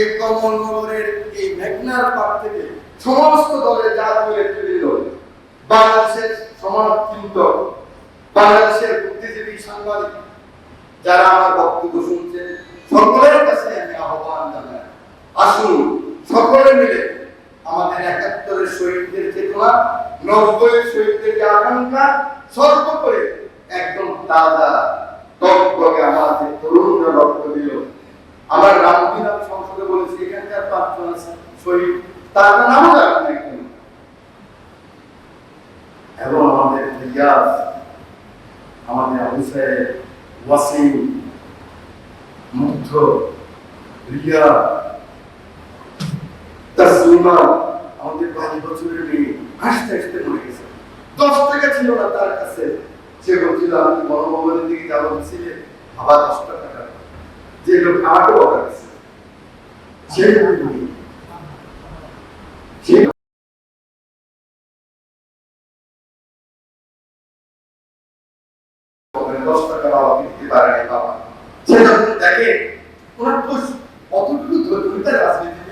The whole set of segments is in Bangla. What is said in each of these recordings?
এই কমলনগরের এই মেঘনার পাড় থেকে সমস্ত দলের জাতীয় নেতৃবৃন্দ, বাংলাদেশের সমাজ চিন্তক, বাংলাদেশের বুদ্ধিজীবী, সাংবাদিক যারা আমার বক্তব্য শুনছেন, সকলের কাছে আমি আহ্বান জানাই, আসুন সকলে মিলে আমাদের ৭১-এর শহীদদের চেতনা, ৯০-এর শহীদদের যে আকাঙ্ক্ষা সর্ব করে একদম তাজা টকটকে আমাদের তরুণরা রক্ত দিল। আমার রামদিন আমি সংসদে বলেছি, এখানকার ৫ জন শহীদ, তার নামও জানেন একদম। এবং আমাদের রিয়াজ, আমাদের আবু সাহেব, ওয়াসিম, মুগ্ধ, রিয়া, তাসলিমা, আমাদের ৫ বছরের মেয়ে হাসতে হাসতে মরে গেছে। ১০ টাকা ছিল না তার কাছে, সে বলছিল আমি গণভবনের দিকে যাবো, ছিলে আবার ১০ টাকা, যে লোক আমাকে বলা গেছে সে ১০ টাকা বাবা দিতে পারে না বাবা। সে যখন দেখে ওনার দোষ অতটুকু ধৈর্যের রাজনীতি,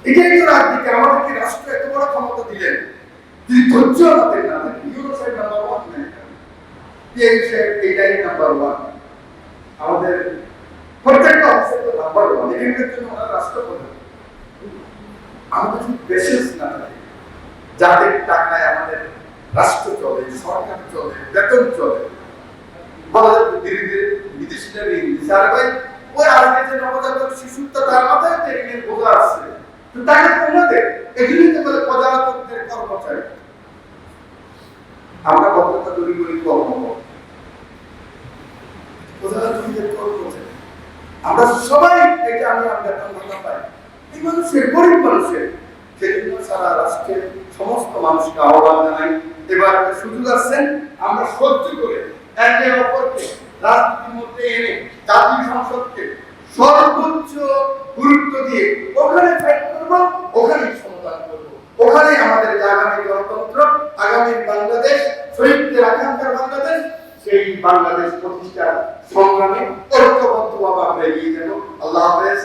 এটাই তো রাজনীতি। আমাদেরকে রাষ্ট্র এত বড় ক্ষমতা দিলেন, তিনি ধৈর্য আমাদের না দেন। ইউরো সাহেব নাম্বার 1 নেই, পিএম সাহেব এইটাই নাম্বার 1, আমাদের প্রত্যেকটা অফিসে তো নাম্বার 1। এখানকার জন্য ওনার রাষ্ট্রপ্রধান। আমাদের যদি পেশেন্স না থাকে, যাদের টাকায় আমাদের রাষ্ট্র চলে, সরকার চলে, বেতন চলে, আমাদের ধীরে ধীরে বিদেশিরা বিচার ভাই ওই আজকে যে নবজাতক শিশুটা তার মাথায় টেনে বোঝা আসছে, তো তাকে কমাতে এগুলি তো বলে প্রজাতন্ত্রের কর্মচারী। আমরা বক্তব্য তৈরি করি প্রজাতন্ত্রের কর্মচারী, আমরা সবাই এটা আমরা বেতন ভাতা পাই। এই মানুষের, গরিব মানুষের, সেজন্য সারা রাষ্ট্রের সমস্ত মানুষকে আহ্বান জানাই, এবার একটা সুযোগ আসছেন, আমরা সহ্য করে একে অপরকে রাজনীতির মধ্যে এনে জাতীয় সংসদকে সর্বোচ্চ গুরুত্ব দিয়ে ওখানে ফাইট করব, ওখানে সমাধান করব, ওখানে আমাদের আগামী গণতন্ত্র, আগামী বাংলাদেশ, শহীদদের আকাঙ্ক্ষার বাংলাদেশ, সেই বাংলাদেশ প্রতিষ্ঠার সংগ্রামে ঐক্যবদ্ধভাবে আমরা এগিয়ে যাব। আল্লাহ হাফেজ।